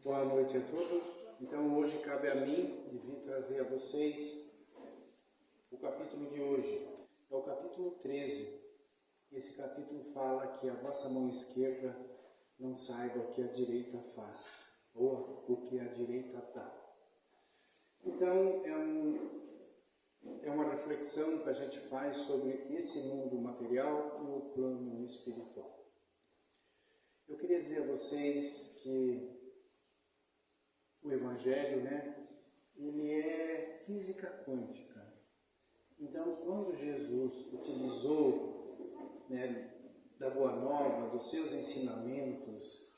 Boa noite a todos. Então hoje cabe a mim de vir trazer a vocês o capítulo de hoje. É o capítulo 13. Esse capítulo fala que a vossa mão esquerda não saiba o que a direita faz, ou o que a direita dá. Então é uma reflexão que a gente faz sobre esse mundo material e o plano espiritual. Eu queria dizer a vocês que o Evangelho, ele é física quântica. Então, quando Jesus utilizou, da Boa Nova, dos seus ensinamentos,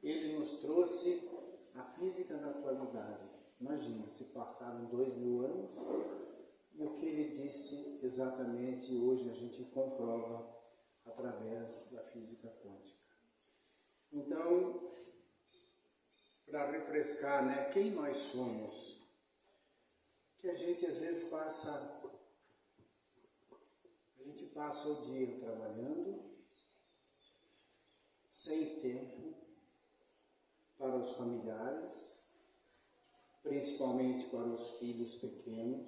ele nos trouxe a física da atualidade. Imagina, se passaram 2000 anos e o que ele disse exatamente hoje a gente comprova através da física quântica. Então, para refrescar, quem nós somos, que a gente às vezes passa o dia trabalhando, sem tempo para os familiares, principalmente para os filhos pequenos.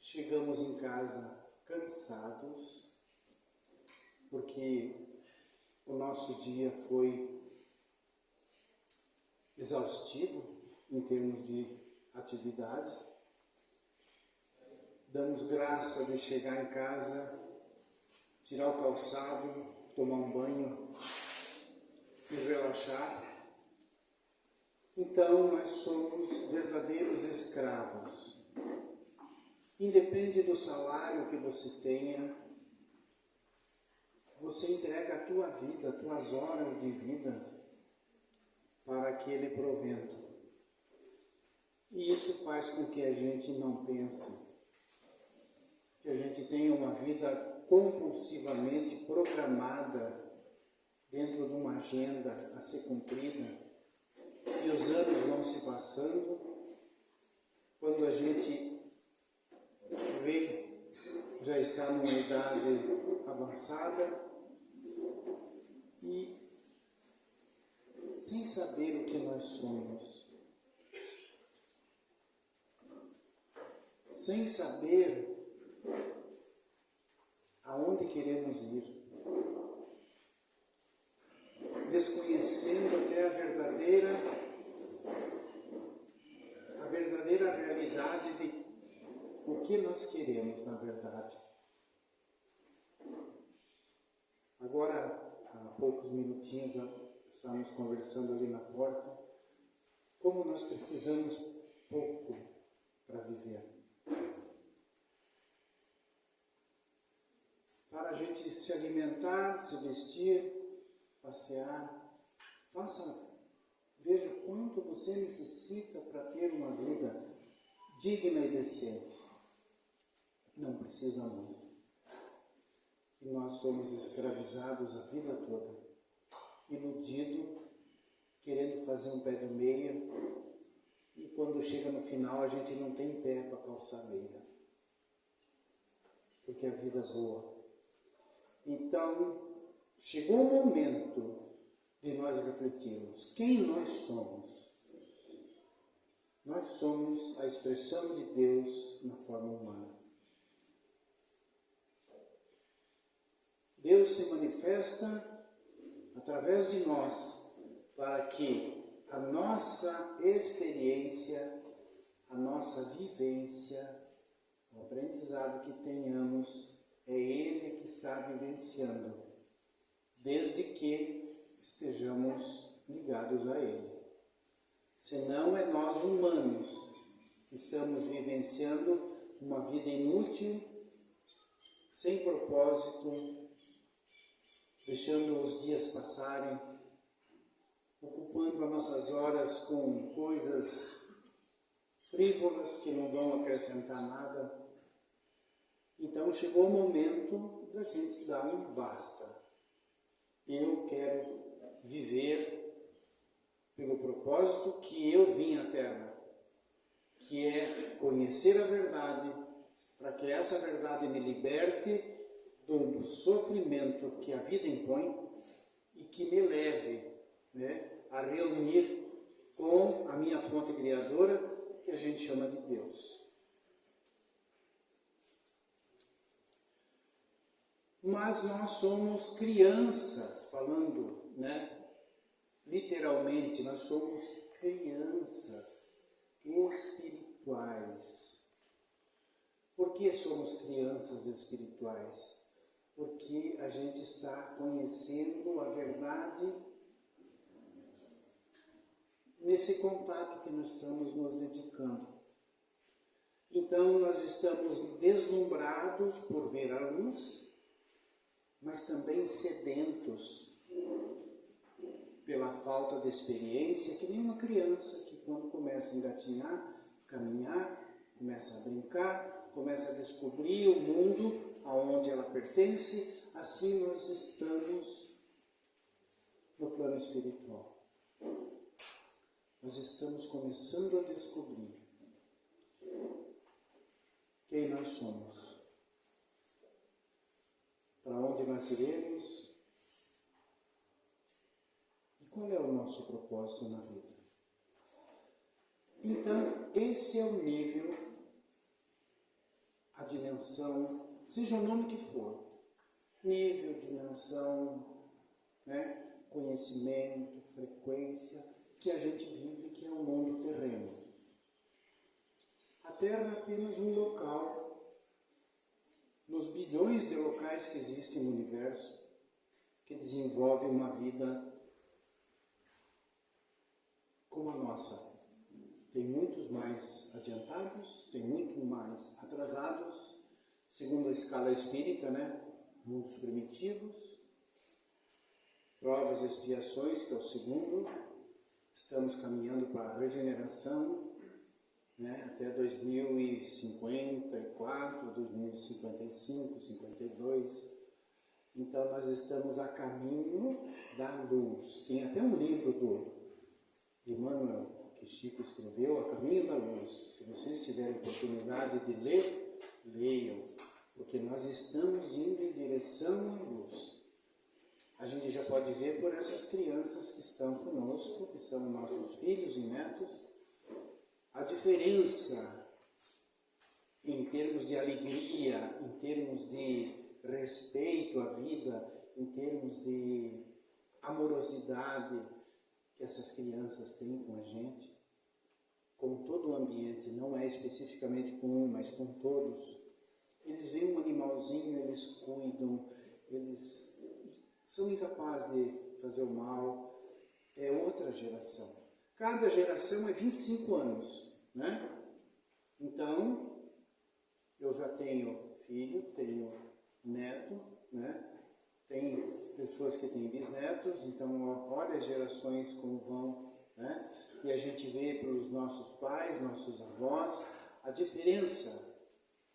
Chegamos em casa cansados, porque o nosso dia foi exaustivo em termos de atividade. Damos graça de chegar em casa, tirar o calçado, tomar um banho e relaxar. Então nós somos verdadeiros escravos. Independe do salário que você tenha, você entrega a tua vida, as tuas horas de vida para aquele provento. E isso faz com que a gente não pense, que a gente tenha uma vida compulsivamente programada dentro de uma agenda a ser cumprida, e os anos vão se passando, quando a gente vê, já está numa idade avançada, e sem saber o que nós somos, sem saber aonde queremos ir, desconhecendo até a verdadeira realidade de o que nós queremos na verdade. Agora, há poucos minutinhos, estamos conversando ali na porta, como nós precisamos pouco para viver. Para a gente se alimentar, se vestir, passear, veja quanto você necessita para ter uma vida digna e decente. Não precisa muito. E nós somos escravizados a vida toda, iludido, querendo fazer um pé de meia, e quando chega no final a gente não tem pé para calçar meia, porque a vida voa. Então, chegou o momento de nós refletirmos quem nós somos. Nós somos a expressão de Deus na forma humana. Deus se manifesta através de nós, para que a nossa experiência, a nossa vivência, o aprendizado que tenhamos, é Ele que está vivenciando, desde que estejamos ligados a Ele. Senão é nós humanos que estamos vivenciando uma vida inútil, sem propósito, deixando os dias passarem, ocupando as nossas horas com coisas frívolas que não vão acrescentar nada. Então chegou o momento da gente dar um basta. Eu quero viver pelo propósito que eu vim à Terra, que é conhecer a verdade, para que essa verdade me liberte do sofrimento que a vida impõe e que me leve a reunir com a minha fonte criadora, que a gente chama de Deus. Mas nós somos crianças, falando, literalmente, nós somos crianças espirituais. Por que somos crianças espirituais? Porque a gente está conhecendo a verdade nesse contato que nós estamos nos dedicando. Então, nós estamos deslumbrados por ver a luz, mas também sedentos pela falta de experiência, que nem uma criança que quando começa a engatinhar, caminhar, começa a brincar, começa a descobrir o mundo aonde ela pertence, assim nós estamos no plano espiritual. Nós estamos começando a descobrir quem nós somos, para onde nós iremos e qual é o nosso propósito na vida. Então, esse é o nível, a dimensão, seja o nome que for, nível, dimensão, conhecimento, frequência, que a gente vive, que é o mundo terreno. A Terra é apenas um local, nos bilhões de locais que existem no universo, que desenvolve uma vida como a nossa. Tem muitos mais adiantados, tem muito mais atrasados, segundo a escala espírita, mundos primitivos, provas e expiações, que é o segundo, estamos caminhando para a regeneração, até 2054, 2055, 52. Então nós estamos a caminho da luz. Tem até um livro do Emmanuel que Chico escreveu, A Caminho da Luz. Se vocês tiverem oportunidade de ler, leiam, porque nós estamos indo em direção à luz. A gente já pode ver por essas crianças que estão conosco, que são nossos filhos e netos, a diferença em termos de alegria, em termos de respeito à vida, em termos de amorosidade que essas crianças têm com a gente, com todo o ambiente, não é especificamente com um, mas com todos. Eles veem um animalzinho, eles cuidam, eles são incapazes de fazer o mal. É outra geração. Cada geração é 25 anos, Então, eu já tenho filho, tenho neto, Tem pessoas que têm bisnetos, então olha as gerações como vão, E a gente vê pelos nossos pais, nossos avós, a diferença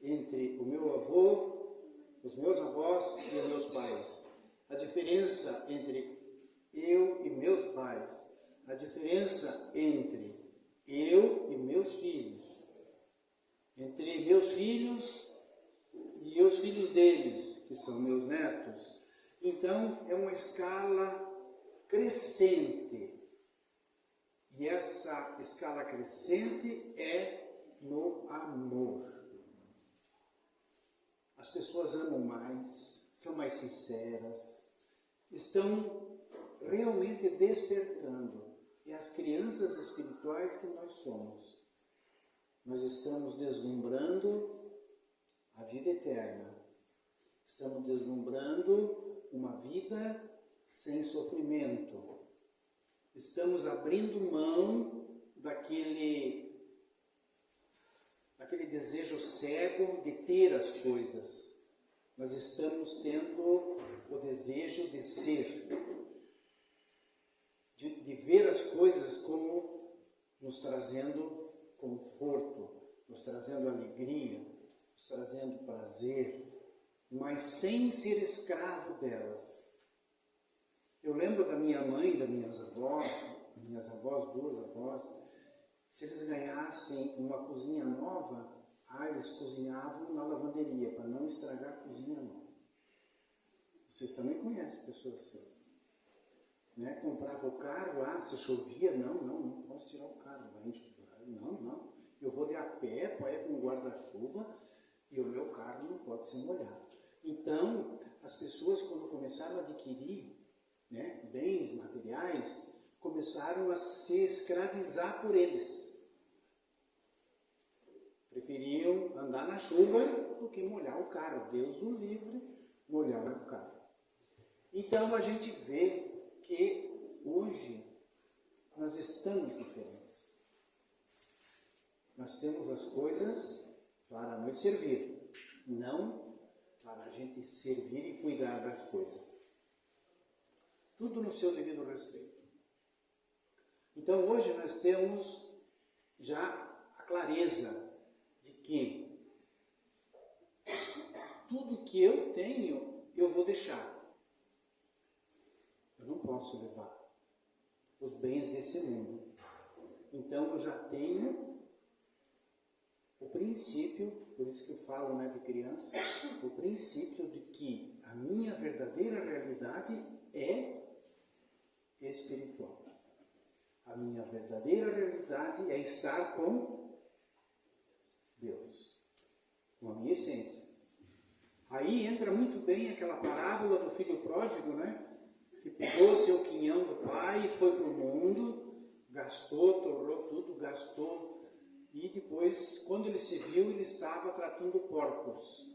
entre o meu avô, os meus avós e os meus pais. A diferença entre eu e meus pais. A diferença entre eu e meus filhos. Entre meus filhos e os filhos deles, que são meus netos. Então, é uma escala crescente. E essa escala crescente é no amor. As pessoas amam mais, são mais sinceras, estão realmente despertando. E as crianças espirituais que nós somos, nós estamos deslumbrando a vida eterna. Estamos deslumbrando uma vida sem sofrimento. Estamos abrindo mão daquele desejo cego de ter as coisas. Nós estamos tendo o desejo de ser, de ver as coisas como nos trazendo conforto, nos trazendo alegria, nos trazendo prazer, mas sem ser escravo delas. Eu lembro da minha mãe, das minhas avós, duas avós, se eles ganhassem uma cozinha nova, eles cozinhavam na lavanderia, para não estragar a cozinha nova. Vocês também conhecem pessoas assim. né? Comprava o carro, se chovia, não posso tirar o carro, não, eu vou de a pé com guarda-chuva e o meu carro não pode se molhar. Então, as pessoas, quando começaram a adquirir, né, bens materiais, começaram a se escravizar por eles. Preferiam andar na chuva do que molhar o carro. Deus o livre, molhar o carro. Então, a gente vê que hoje nós estamos diferentes. Nós temos as coisas para nos servir, não para a gente servir e cuidar das coisas. Tudo no seu devido respeito. Então hoje nós temos já a clareza de que tudo que eu tenho, eu vou deixar. Eu não posso levar os bens desse mundo. Então eu já tenho o princípio, por isso que eu falo, né, de criança, o princípio de que a minha verdadeira realidade é espiritual. A minha verdadeira realidade é estar com Deus, com a minha essência. Aí entra muito bem aquela parábola do filho pródigo, né? Que pegou seu quinhão do pai e foi para o mundo, gastou, torrou tudo, gastou. E depois, quando ele se viu, ele estava tratando porcos.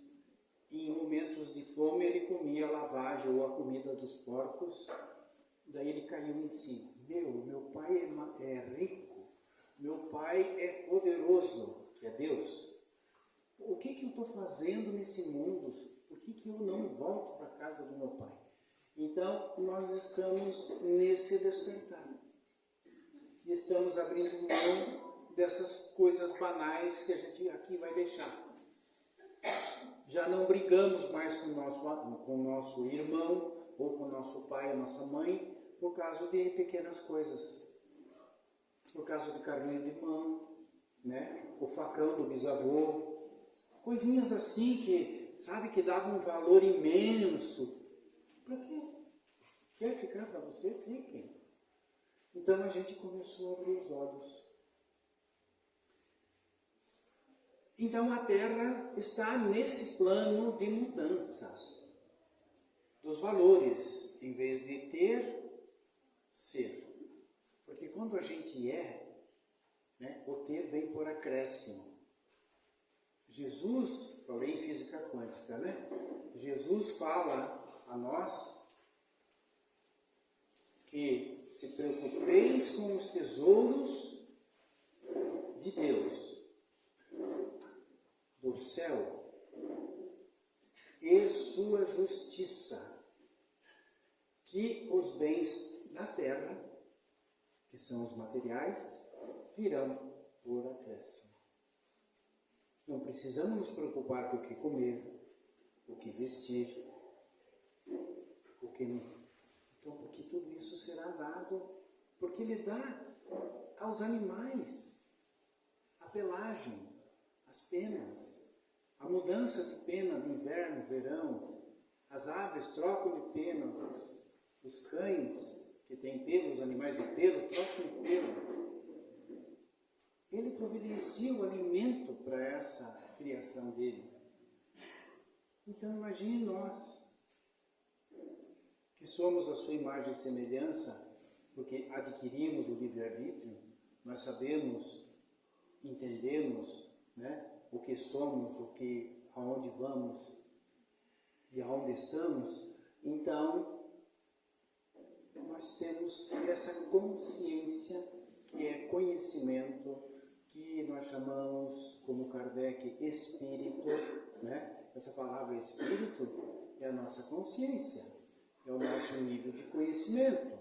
E em momentos de fome ele comia a lavagem ou a comida dos porcos. Daí ele caiu em si. Meu pai é rico, meu pai é poderoso, que é Deus. O que eu estou fazendo nesse mundo? Por que eu não volto para a casa do meu pai? Então, nós estamos nesse despertar. E estamos abrindo mão dessas coisas banais que a gente aqui vai deixar. Já não brigamos mais com o nosso irmão, ou com o nosso pai, a nossa mãe, por causa de pequenas coisas. Por causa de carrinho de mão, né? O facão do bisavô. Coisinhas assim que, sabe, que davam um valor imenso. Para quê? Quer ficar para você? Fiquem. Então a gente começou a abrir os olhos. Então a Terra está nesse plano de mudança dos valores, em vez de ter, ser. Porque quando a gente né, o ter vem por acréscimo. Jesus, falei em física quântica, né? Jesus fala a nós que se preocupeis com os tesouros de Deus, do céu, e sua justiça, que os bens da terra, que são os materiais, virão por acréscimo. Não precisamos nos preocupar com o que comer, o que vestir, o que não. Então, porque tudo isso será dado, porque Ele dá aos animais a pelagem, as penas, a mudança de pena de inverno, verão, as aves trocam de pena, os cães que têm pelo, os animais de pelo, trocam de pelo. Ele providencia o alimento para essa criação dele. Então imagine nós, que somos a sua imagem e semelhança, porque adquirimos o livre-arbítrio, nós sabemos, entendemos, né, o que somos, aonde vamos e aonde estamos. Então, nós temos essa consciência que é conhecimento, que nós chamamos, como Kardec, espírito, né? Essa palavra espírito é a nossa consciência, é o nosso nível de conhecimento,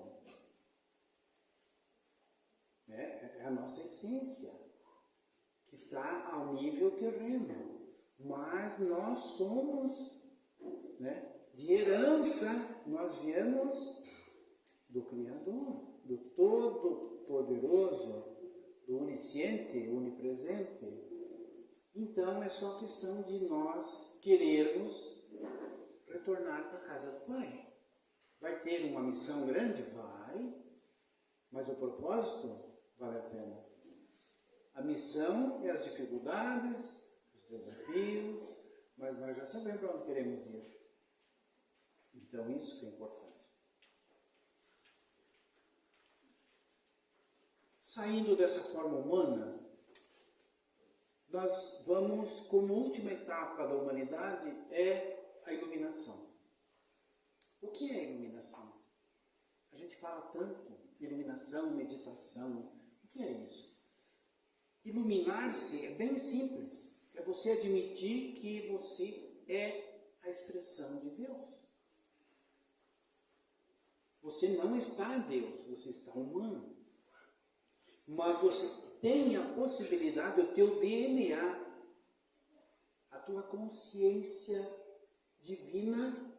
né? É a nossa essência, que está ao nível terreno, mas nós somos, né, de herança, nós viemos do Criador, do Todo-Poderoso, do Onisciente, Onipresente. Então é só questão de nós querermos retornar para a casa do Pai. Vai ter uma missão grande? Vai. vai, mas o propósito vale a pena. A missão é as dificuldades, os desafios, mas nós já sabemos para onde queremos ir. Então isso que é importante. Saindo dessa forma humana, nós vamos, como última etapa da humanidade, é a iluminação. O que é iluminação? A gente fala tanto, iluminação, meditação. O que é isso? Iluminar-se é bem simples. É você admitir que você é a expressão de Deus. Você não está Deus, você está humano. Mas você tem a possibilidade, o teu DNA, a tua consciência divina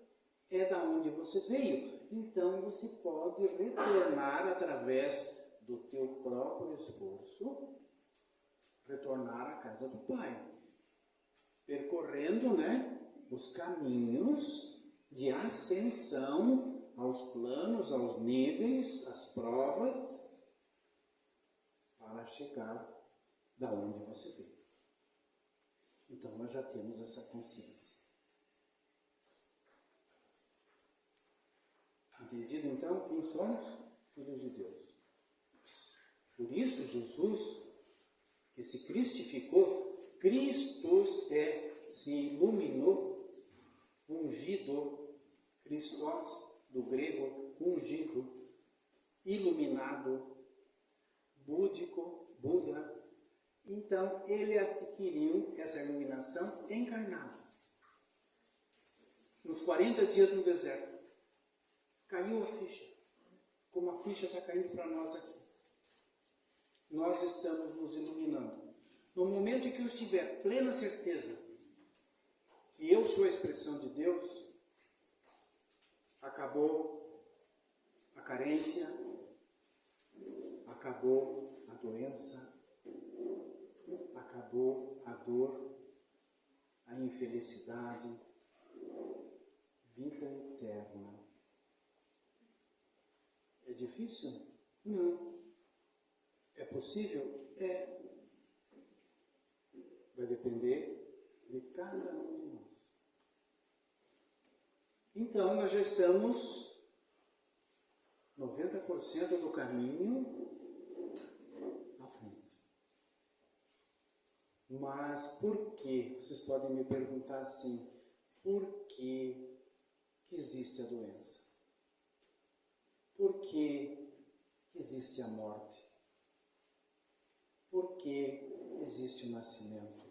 é da onde você veio. Então você pode retornar através do teu próprio esforço, retornar à casa do Pai, percorrendo, os caminhos de ascensão aos planos, aos níveis, às provas, para chegar da onde você veio. Então nós já temos essa consciência. Entendido então quem somos? Filhos de Deus. Por isso Jesus, que se cristificou, Christos se iluminou, ungido, Christos, do grego, ungido, iluminado, búdico, Buda. Então, ele adquiriu essa iluminação encarnado. Nos 40 dias no deserto, caiu a ficha, como a ficha está caindo para nós aqui. Nós estamos nos iluminando. No momento em que eu tiver plena certeza que eu sou a expressão de Deus, acabou a carência, acabou a doença, acabou a dor, a infelicidade, vida eterna. É difícil? Não. É possível? É. Vai depender de cada um de nós. Então, nós já estamos 90% do caminho à frente. Mas por que? Vocês podem me perguntar assim, por que existe a doença? Por que existe a morte? Por que existe o nascimento?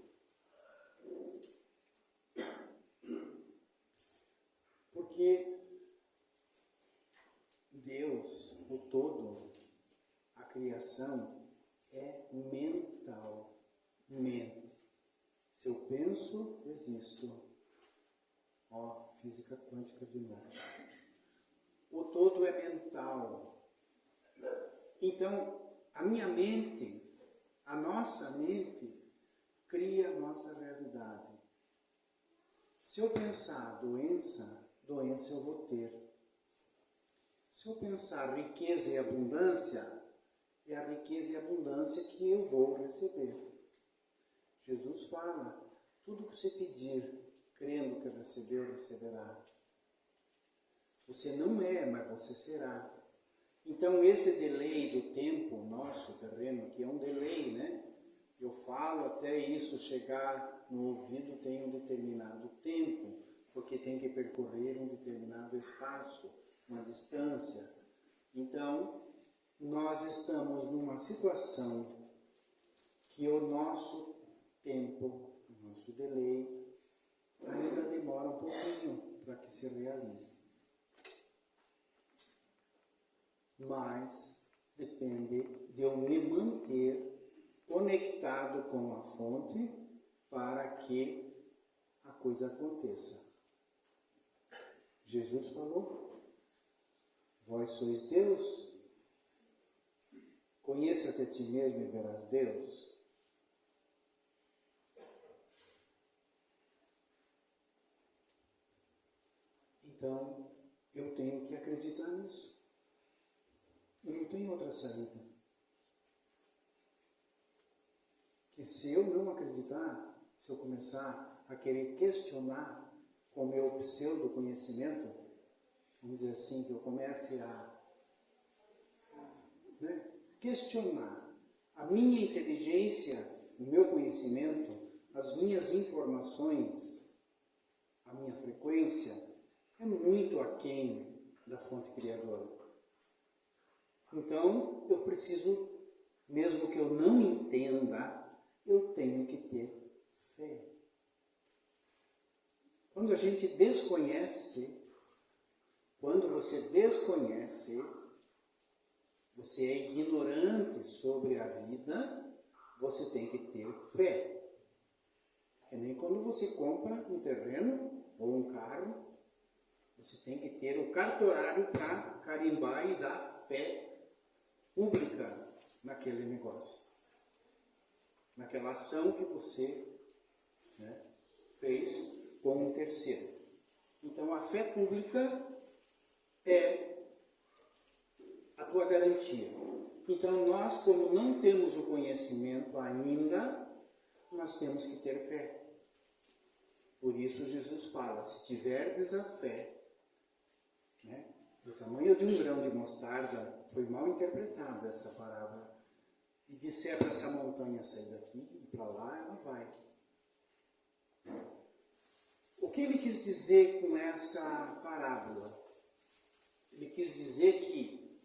Porque Deus, o todo, a criação é mental. Mente. Se eu penso, existo. Física quântica de novo. O todo é mental. Então, a minha mente, a nossa mente, cria a nossa realidade. Se eu pensar doença eu vou ter. Se eu pensar riqueza e abundância, é a riqueza e a abundância que eu vou receber. Jesus fala, tudo que você pedir, crendo que recebeu, receberá. Você não é, mas você será. Então esse delay do tempo, nosso terreno, que é um delay, Eu falo até isso chegar no ouvido tem um determinado tempo, porque tem que percorrer um determinado espaço, uma distância. Então, nós estamos numa situação que o nosso tempo, o nosso delay, ainda demora um pouquinho para que se realize. Mas depende de eu me manter conectado com a fonte para que a coisa aconteça. Jesus falou, vós sois Deus, conheça-te a ti mesmo e verás Deus. Então, eu tenho que acreditar nisso. tem outra saída. Que se eu não acreditar, se eu começar a querer questionar com o meu pseudo-conhecimento, vamos dizer assim, que eu comece a questionar a minha inteligência, o meu conhecimento, as minhas informações, a minha frequência, é muito aquém da fonte criadora. Então, eu preciso, mesmo que eu não entenda, eu tenho que ter fé. Quando a gente desconhece, quando você desconhece, você é ignorante sobre a vida, você tem que ter fé. É nem quando você compra um terreno ou um carro, você tem que ter o cartorário para carimbar e dar fé pública naquele negócio, naquela ação que você fez com um terceiro. Então, a fé pública é a tua garantia. Então, nós, como não temos o conhecimento ainda, nós temos que ter fé. Por isso, Jesus fala, se tiverdes a fé, do tamanho de um grão de mostarda, foi mal interpretada essa parábola, e disser para essa montanha sair daqui e para lá, ela vai. O que ele quis dizer com essa parábola? Ele quis dizer que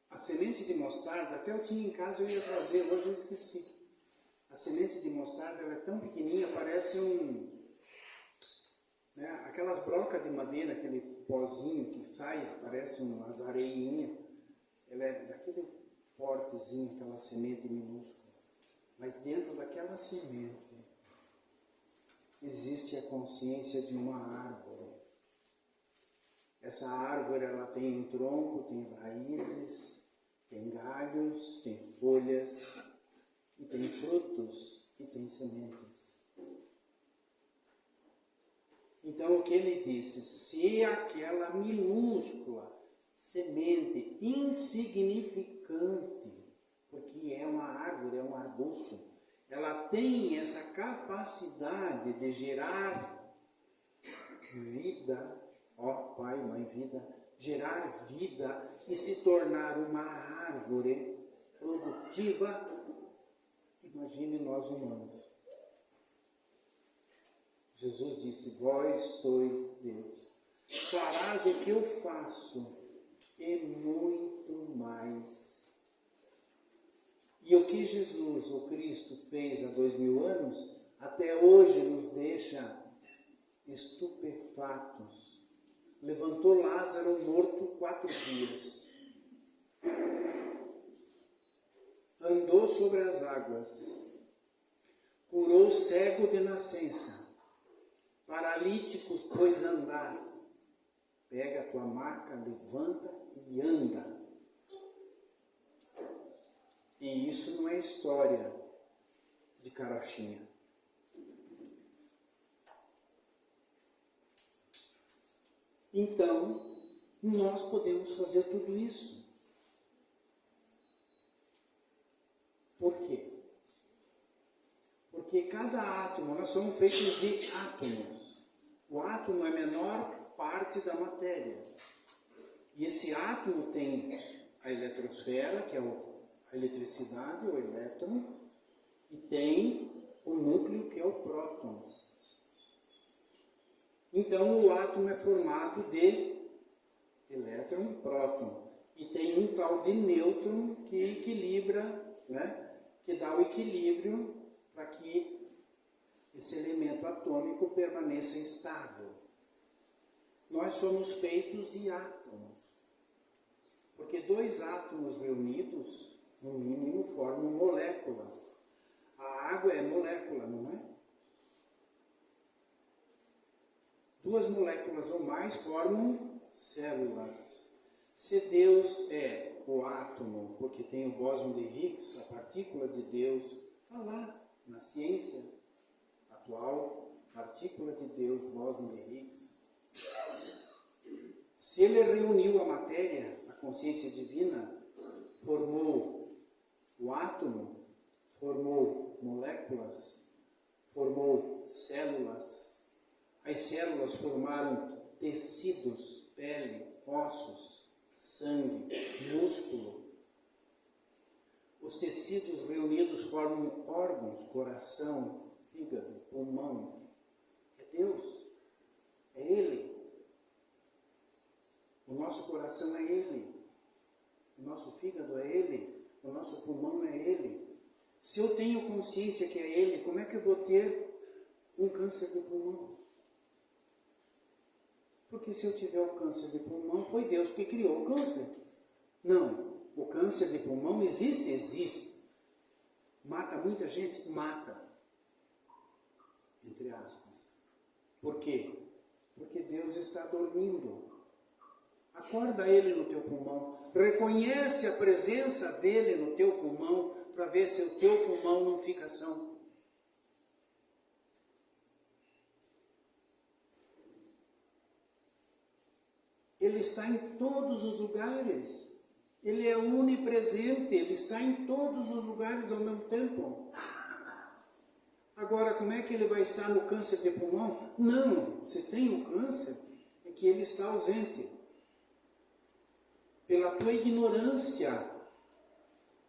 a semente de mostarda, até eu tinha em casa, eu ia trazer, hoje eu esqueci. A semente de mostarda, ela é tão pequenininha, parece aquelas brocas de madeira, aquele pozinho que sai, parece umas areinhas. Ela é daquele portezinho, aquela semente minúscula. Mas dentro daquela semente existe a consciência de uma árvore. Essa árvore, ela tem um tronco, tem raízes, tem galhos, tem folhas, e tem frutos, e tem sementes. Então, o que ele disse? Se aquela minúscula semente insignificante, porque é uma árvore, é um arbusto, ela tem essa capacidade de gerar vida, ó Pai, Mãe, vida, gerar vida e se tornar uma árvore produtiva, imagine nós humanos. Jesus disse, vós sois Deus, farás o que eu faço e muito mais. E o que Jesus, o Cristo, fez há 2000 anos, até hoje nos deixa estupefatos. Levantou Lázaro morto 4 dias. Andou sobre as águas. Curou cego de nascença. Paralíticos pôs andar. Pega a tua maca, levanta e anda. E isso não é história de carochinha. Então, nós podemos fazer tudo isso. Por quê? Porque cada átomo, nós somos feitos de átomos. O átomo é a menor parte da matéria. E esse átomo tem a eletrosfera, que é a eletricidade, o elétron, e tem o núcleo, que é o próton. Então, o átomo é formado de elétron e próton. E tem um tal de nêutron que equilibra, que dá o equilíbrio para que esse elemento atômico permaneça estável. Nós somos feitos de átomos. Porque 2 átomos reunidos, no mínimo, formam moléculas. A água é molécula, não é? 2 moléculas ou mais formam células. Se Deus é o átomo, porque tem o bóson de Higgs, a partícula de Deus, está lá na ciência atual, partícula de Deus, bóson de Higgs. Se ele reuniu a matéria, a consciência divina, formou o átomo, formou moléculas, formou células. As células formaram tecidos, pele, ossos, sangue, músculo. Os tecidos reunidos formam órgãos, coração, fígado, pulmão. É Deus, é Ele. O nosso coração é Ele, o nosso fígado é Ele, o nosso pulmão é Ele. Se eu tenho consciência que é Ele, como é que eu vou ter um câncer de pulmão? Porque se eu tiver o câncer de pulmão, foi Deus que criou o câncer. Não, o câncer de pulmão existe? Existe. Mata muita gente? Mata. Entre aspas. Por quê? Porque Deus está dormindo. Acorda Ele no teu pulmão. Reconhece a presença dEle no teu pulmão para ver se o teu pulmão não fica são. Ele está em todos os lugares. Ele é onipresente. Ele está em todos os lugares ao mesmo tempo. Agora, como é que ele vai estar no câncer de pulmão? Não, se tem um câncer, é que ele está ausente. Pela tua ignorância.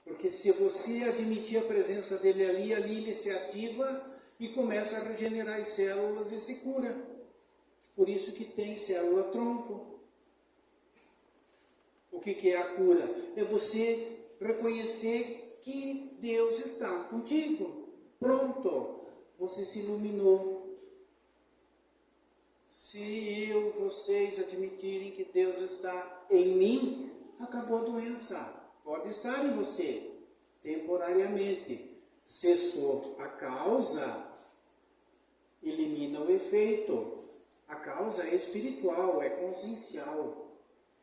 Porque se você admitir a presença dele ali ele se ativa e começa a regenerar as células e se cura. Por isso que tem célula-tronco. O que é a cura? É você reconhecer que Deus está contigo. Pronto, você se iluminou. Se vocês admitirem que Deus está em mim, acabou a doença. Pode estar em você, temporariamente. Cessou a causa, elimina o efeito. A causa é espiritual, é consciencial.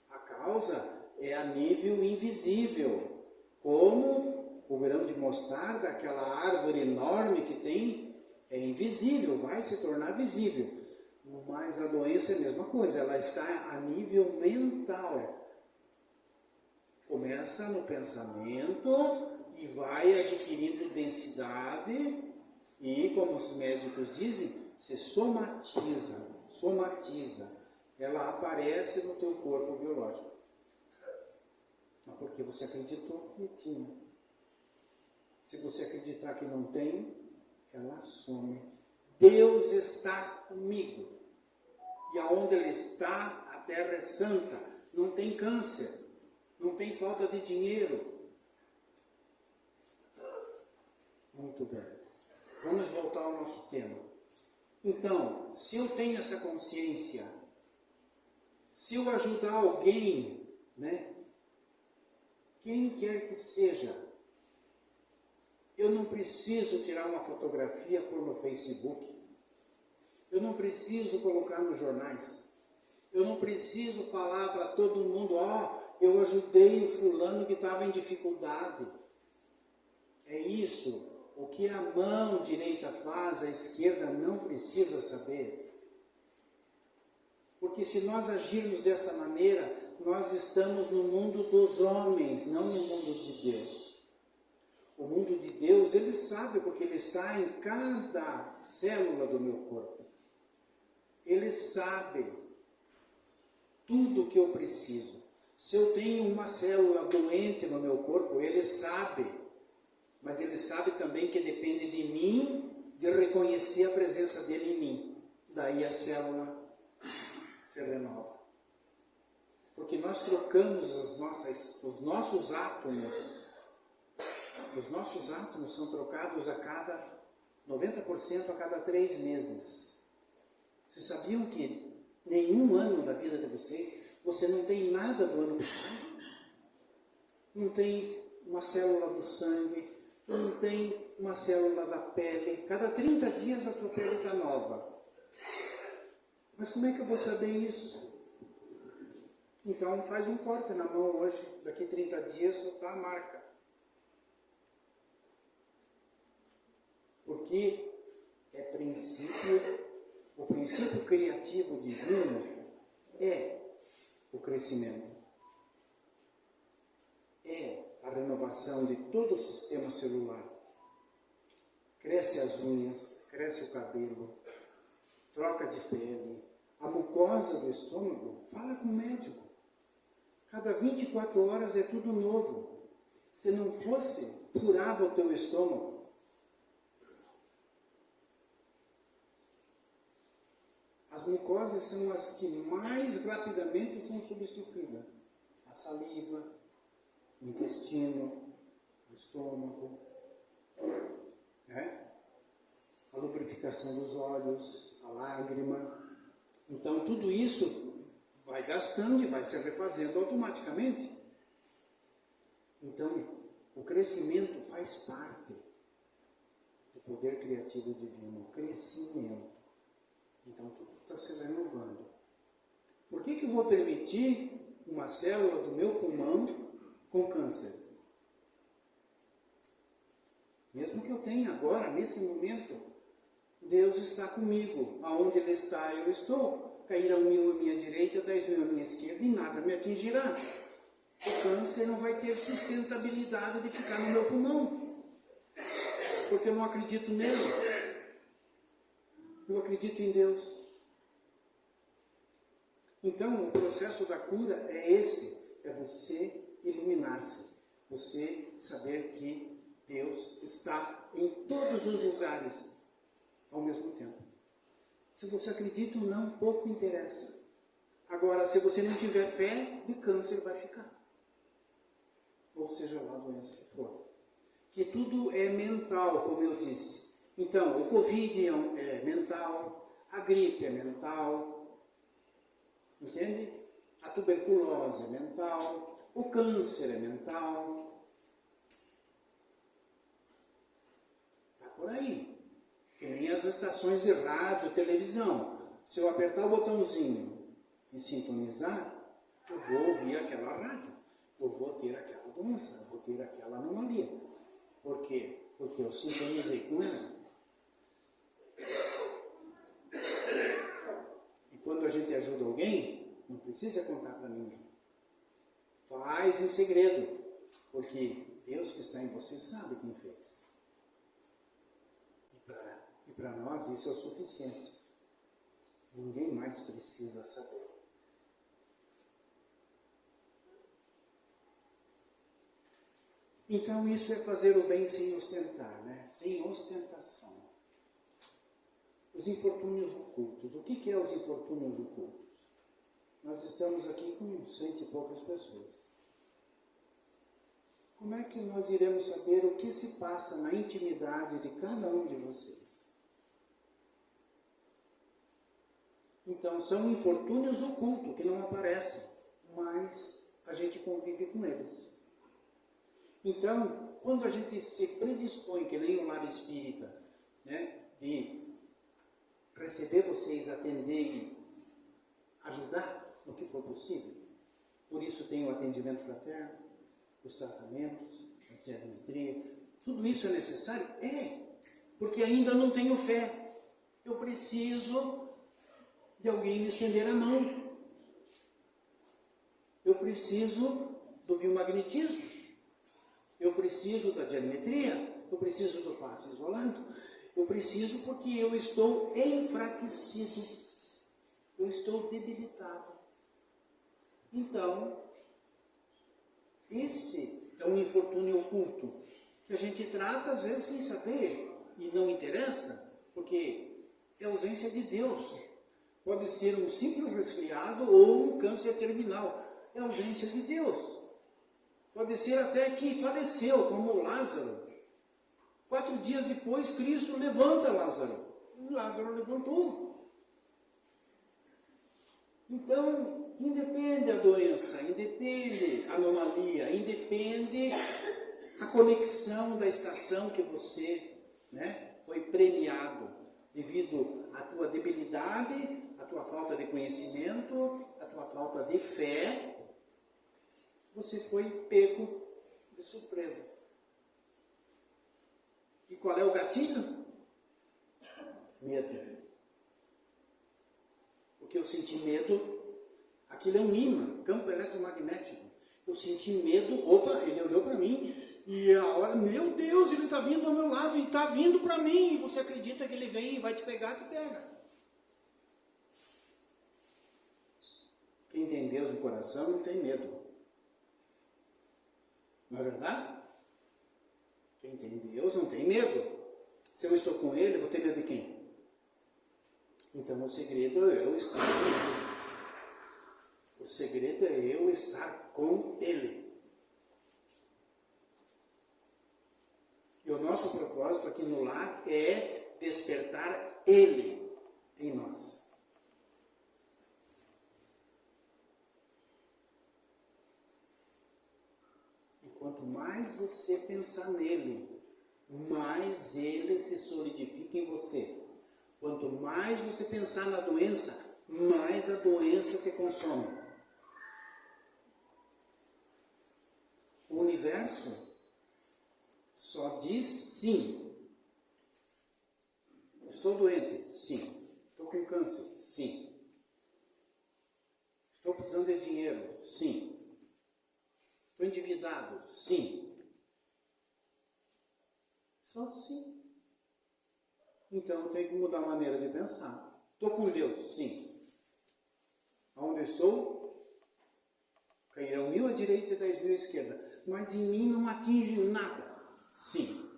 A causa é a nível invisível. Como o grão de mostarda, aquela árvore enorme que tem, é invisível, vai se tornar visível. Mas a doença é a mesma coisa, ela está a nível mental. Começa no pensamento e vai adquirindo densidade e, como os médicos dizem, se somatiza. Ela aparece no teu corpo biológico. Mas porque você acreditou que tinha. Se você acreditar que não tem, ela some. Deus está comigo. E aonde Ele está, a terra é santa. Não tem câncer. Não tem falta de dinheiro. Muito bem. Vamos voltar ao nosso tema. Então, se eu tenho essa consciência, se eu ajudar alguém, né? Quem quer que seja, eu não preciso tirar uma fotografia pôr no Facebook. Eu não preciso colocar nos jornais. Eu não preciso falar para todo mundo, eu ajudei o fulano que estava em dificuldade. É isso. O que a mão direita faz, a esquerda não precisa saber. Porque se nós agirmos dessa maneira, nós estamos no mundo dos homens, não no mundo de Deus. O mundo de Deus, Ele sabe, porque Ele está em cada célula do meu corpo. Ele sabe tudo o que eu preciso. Se eu tenho uma célula doente no meu corpo, Ele sabe. Mas Ele sabe também que depende de mim, de reconhecer a presença dEle em mim. Daí a célula se renova. Porque nós trocamos os nossos átomos. Os nossos átomos são trocados 90% a cada 3 meses. Vocês sabiam que nenhum ano da vida de vocês, você não tem nada do ano passado? Não tem uma célula do sangue, não tem uma célula da pele. Cada 30 dias a tua pele está nova. Mas como é que eu vou saber isso? Então faz um corte na mão hoje, daqui 30 dias soltar a marca. Porque o princípio criativo divino é o crescimento. É a a renovação de todo o sistema celular. Cresce as unhas, cresce o cabelo, troca de pele, a mucosa do estômago, fala com o médico. Cada 24 horas é tudo novo. Se não fosse, curava o teu estômago. As mucosas são as que mais rapidamente são substituídas. A saliva, o intestino, o estômago, né? A lubrificação dos olhos, a lágrima. Então, tudo isso vai gastando e vai se refazendo automaticamente. Então, o crescimento faz parte do poder criativo divino. O crescimento. Então, tudo está se renovando. Por que eu vou permitir uma célula do meu pulmão com câncer? Mesmo que eu tenha agora, nesse momento, Deus está comigo. Aonde Ele está, eu estou. Cairão 1000 à minha direita, 10.000 à minha esquerda e nada me atingirá. O câncer não vai ter sustentabilidade de ficar no meu pulmão. Porque eu não acredito nele. Eu acredito em Deus. Então, o processo da cura é esse. É você iluminar-se. Você saber que Deus está em todos os lugares ao mesmo tempo. Se você acredita ou não, pouco interessa. Agora, se você não tiver fé, de câncer vai ficar. Ou seja lá a doença que for. Que tudo é mental, como eu disse. Então, o Covid é mental, a gripe é mental, entende? A tuberculose é mental, o câncer é mental. Está por aí. Que nem as estações de rádio, televisão. Se eu apertar o botãozinho e sintonizar, eu vou ouvir aquela rádio. Eu vou ter aquela doença, eu vou ter aquela anomalia. Por quê? Porque eu sintonizei com ela. E quando a gente ajuda alguém, não precisa contar para ninguém. Faz em segredo. Porque Deus que está em você sabe quem fez. E para nós isso é o suficiente. Ninguém mais precisa saber. Então isso é fazer o bem sem ostentar, né? Sem ostentação. Os infortúnios ocultos. O que é os infortúnios ocultos? Nós estamos aqui com 100 e poucas pessoas. Como é que nós iremos saber o que se passa na intimidade de cada um de vocês? Então, são infortúnios ocultos que não aparecem, mas a gente convive com eles. Então, quando a gente se predispõe, que nem o lar espírita, né, de receber vocês, atender e ajudar no que for possível, por isso tem o atendimento fraterno, os tratamentos, a geometria, tudo isso é necessário? É, porque ainda não tenho fé. Eu preciso de alguém me estender a mão. Eu preciso do biomagnetismo. Eu preciso da geometria. Eu preciso do passe isolado. Eu preciso porque eu estou enfraquecido. Eu estou debilitado. Então, esse é um infortúnio oculto que a gente trata às vezes sem saber e não interessa, porque é ausência de Deus. Pode ser um simples resfriado ou um câncer terminal. É ausência de Deus. Pode ser até que faleceu, como o Lázaro. 4 dias depois, Cristo levanta Lázaro. Lázaro levantou. Então, independe a doença, independe a anomalia, independe a conexão da estação que você, né, foi premiado devido à tua debilidade, à tua falta de conhecimento, à tua falta de fé, você foi pego de surpresa. E qual é o gatilho? Medo. Porque eu senti medo, aquilo é um ímã, campo eletromagnético. Eu senti medo, opa, ele olhou para mim e a hora, meu Deus, ele está vindo ao meu lado e está vindo para mim. E você acredita que ele vem e vai te pegar, te pega. Quem tem Deus no coração não tem medo. Não é verdade? Quem tem Deus não tem medo. Se eu estou com ele, eu vou ter medo de quem? Então o segredo é eu estar com ele. O segredo é eu estar com ele. E o nosso propósito aqui no lar é despertar ele em nós. E quanto mais você pensar nele, mais ele se solidifica em você. Quanto mais você pensar na doença, mais a doença te consome. O universo só diz sim. Estou doente? Sim. Estou com câncer? Sim. Estou precisando de dinheiro? Sim. Estou endividado? Sim. Só sim. Então eu tenho que mudar a maneira de pensar. Estou com Deus? Sim. Aonde eu estou? Cairão 1000 à direita e 10.000 à esquerda. Mas em mim não atinge nada. Sim.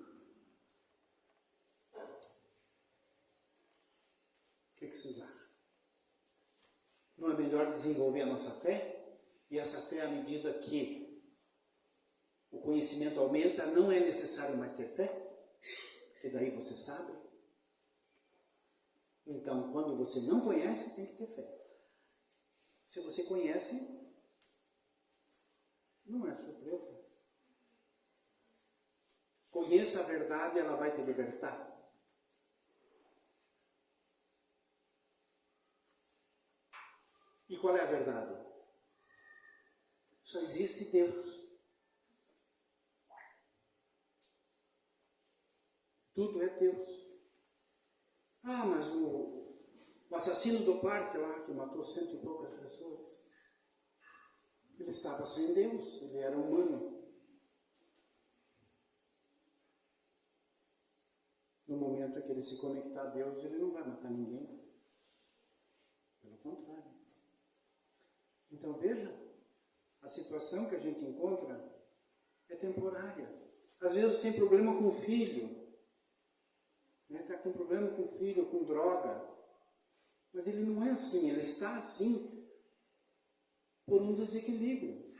O que vocês acham? Não é melhor desenvolver a nossa fé? E essa fé, à medida que o conhecimento aumenta, não é necessário mais ter fé? Porque daí você sabe. Então, quando você não conhece, tem que ter fé. Se você conhece, não é surpresa. Conheça a verdade, ela vai te libertar. E qual é a verdade? Só existe Deus. Tudo é Deus. Ah, mas o assassino do parque lá, que matou 100 e poucas pessoas, ele estava sem Deus, ele era humano. No momento em que ele se conectar a Deus, ele não vai matar ninguém. Pelo contrário. Então veja, a situação que a gente encontra é temporária. Às vezes tem problema com o filho, está com problema com o filho, com droga. Mas ele não é assim, ele está assim por um desequilíbrio.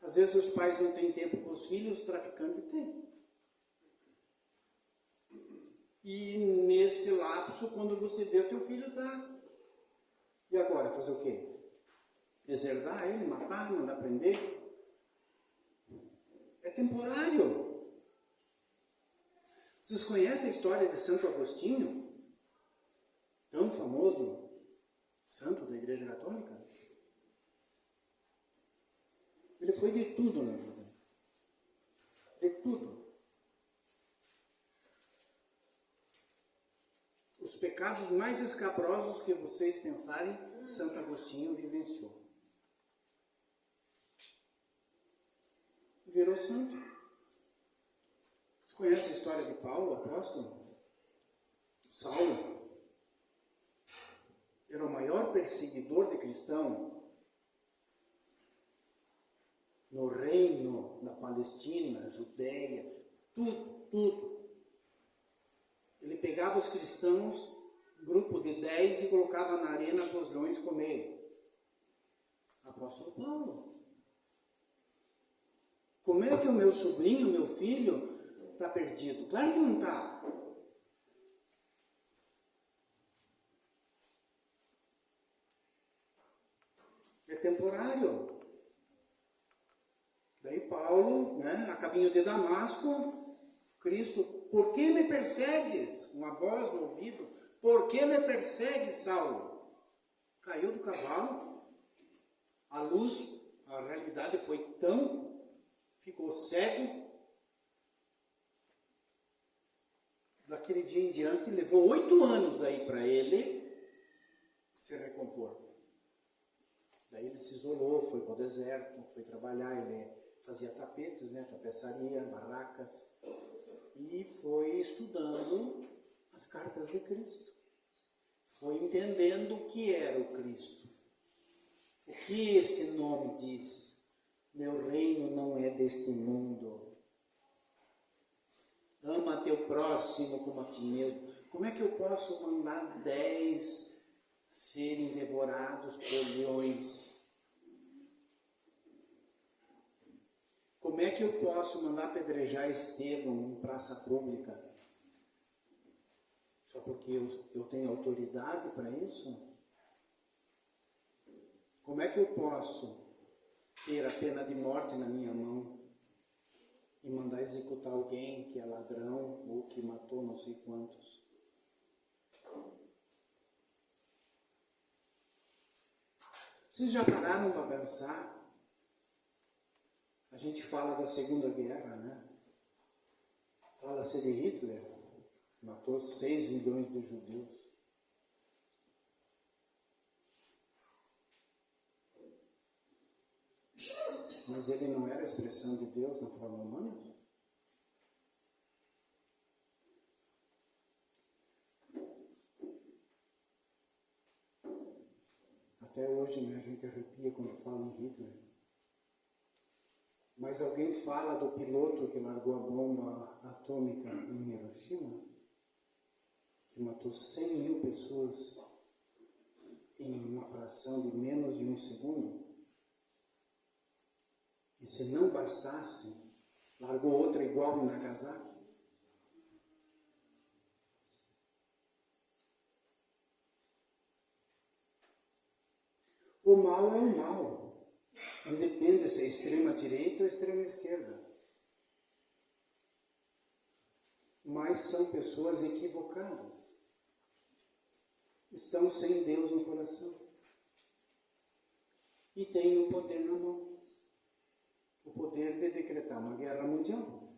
Às vezes os pais não têm tempo com os filhos, o traficante tem. E nesse lapso, quando você vê, o teu filho está... E agora, fazer o quê? Deserdar ele, matar, mandar prender? É temporário. Vocês conhecem a história de Santo Agostinho? Tão famoso santo da Igreja Católica? Ele foi de tudo na vida. De tudo. Os pecados mais escabrosos que vocês pensarem, Santo Agostinho vivenciou. Virou santo. Você conhece a história de Paulo, apóstolo? Saulo era o maior perseguidor de cristão no reino da Palestina, Judéia, tudo. Ele pegava os cristãos, grupo de 10, e colocava na arena para os leões comerem. Apóstolo Paulo. Como é que o meu sobrinho, meu filho, está perdido? Claro que não está. É temporário. Daí Paulo, a caminho de Damasco, Cristo, por que me persegues? Uma voz no ouvido, por que me persegues, Saulo? Caiu do cavalo, a luz, a realidade foi tão, ficou cego. Daquele dia em diante, levou 8 anos daí para ele se recompor. Daí ele se isolou, foi para o deserto, foi trabalhar, ele fazia tapetes, né, tapeçaria, barracas, e foi estudando as cartas de Cristo. Foi entendendo o que era o Cristo. O que esse nome diz? Meu reino não é deste mundo. Ama teu próximo como a ti mesmo. Como é que eu posso mandar 10 serem devorados por leões? Como é que eu posso mandar apedrejar Estevão em praça pública? Só porque eu tenho autoridade para isso? Como é que eu posso ter a pena de morte na minha mão e mandar executar alguém que é ladrão ou que matou não sei quantos? Vocês já pararam para pensar? A gente fala da Segunda Guerra, né? Fala-se de Hitler, matou 6 milhões de judeus. Mas ele não era a expressão de Deus na forma humana? Até hoje, né, a gente arrepia quando fala em Hitler. Mas alguém fala do piloto que largou a bomba atômica em Hiroshima, que matou 100 mil pessoas em uma fração de menos de um segundo? E se não bastasse, largou outra igual em Nagasaki? O mal é o mal. Não depende se é extrema direita ou extrema esquerda. Mas são pessoas equivocadas. Estão sem Deus no coração. E têm o poder na mão. O poder de decretar uma guerra mundial.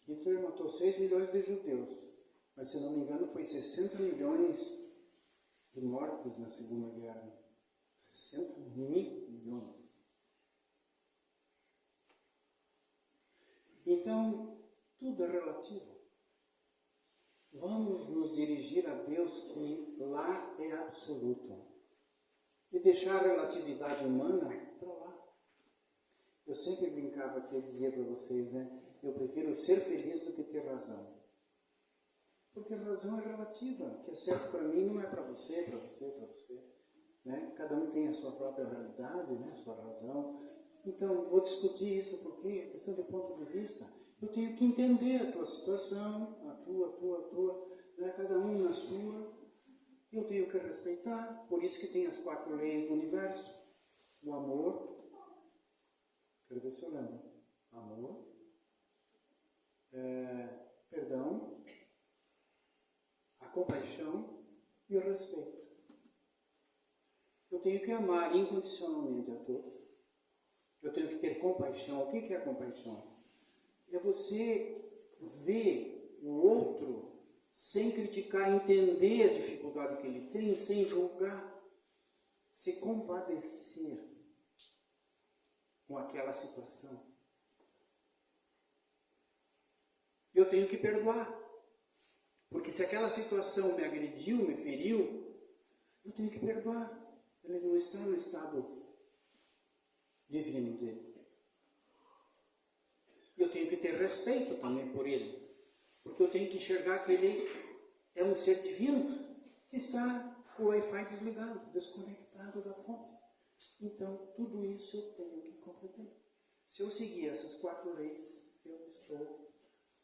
Hitler matou 6 milhões de judeus, mas se não me engano foi 60 milhões de mortes na Segunda Guerra. 60 milhões. Então, tudo é relativo. Vamos nos dirigir a Deus que lá é absoluto. E deixar a relatividade humana para lá. Eu sempre brincava aqui, eu dizia para vocês, né? Eu prefiro ser feliz do que ter razão. Porque a razão é relativa. O que é certo para mim não é para você, para você, para você. Né? Cada um tem a sua própria realidade, né? A sua razão. Então, vou discutir isso porque é questão de ponto de vista. Eu tenho que entender a tua situação, a tua, né? Cada um na sua. Eu tenho que respeitar. Por isso que tem as 4 leis do universo. O amor. Quero ver se eu lembro. Amor. Perdão. A compaixão e o respeito. Eu tenho que amar incondicionalmente a todos. Eu tenho que ter compaixão. O que é compaixão? É você ver o outro sem criticar, entender a dificuldade que ele tem, sem julgar, se compadecer com aquela situação. Eu tenho que perdoar. Porque se aquela situação me agrediu, me feriu, eu tenho que perdoar. Ele não está no estado divino dele. Eu tenho que ter respeito também por ele. Porque eu tenho que enxergar que ele é um ser divino que está com o Wi-Fi desligado, desconectado da fonte. Então, tudo isso eu tenho que compreender. Se eu seguir essas 4 leis, eu estou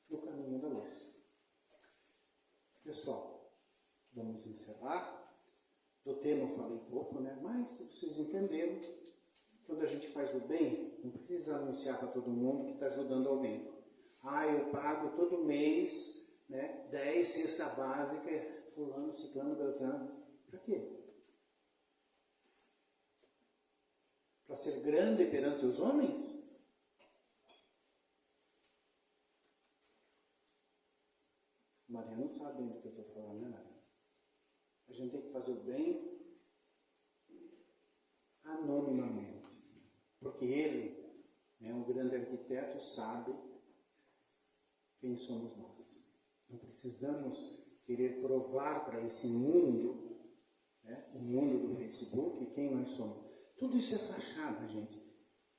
no caminho da luz. Pessoal, vamos encerrar. Do tema eu falei pouco, né? Mas vocês entenderam, quando a gente faz o bem, não precisa anunciar para todo mundo que está ajudando alguém. Eu pago todo mês, né, 10 cesta básica, fulano, ciclano, beltrano. Para quê? Para ser grande perante os homens? Mariana sabe do que eu estou falando, né, Mariana? A gente tem que fazer o bem anonimamente. Porque ele, né, um grande arquiteto, sabe quem somos nós. Não precisamos querer provar para esse mundo, né, o mundo do Facebook, quem nós somos. Tudo isso é fachada, gente.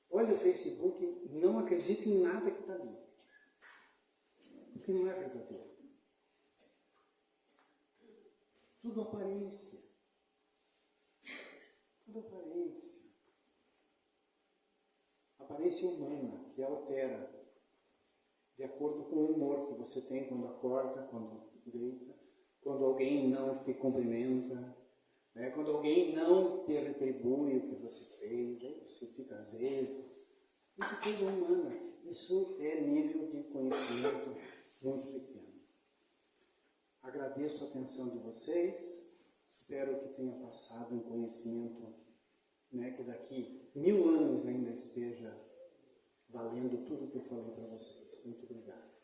Olha o Facebook, não acredite em nada que está ali. Porque não é verdadeiro. Tudo aparência. Tudo aparência. Aparência humana, que altera de acordo com o humor que você tem quando acorda, quando deita, quando alguém não te cumprimenta, né? Quando alguém não te retribui o que você fez, aí você fica azedo. Isso é coisa humana. Isso é nível de conhecimento muito pequeno. Agradeço a atenção de vocês. Espero que tenha passado um conhecimento, né, que daqui 1000 anos ainda esteja valendo tudo que eu falei para vocês. Muito obrigado.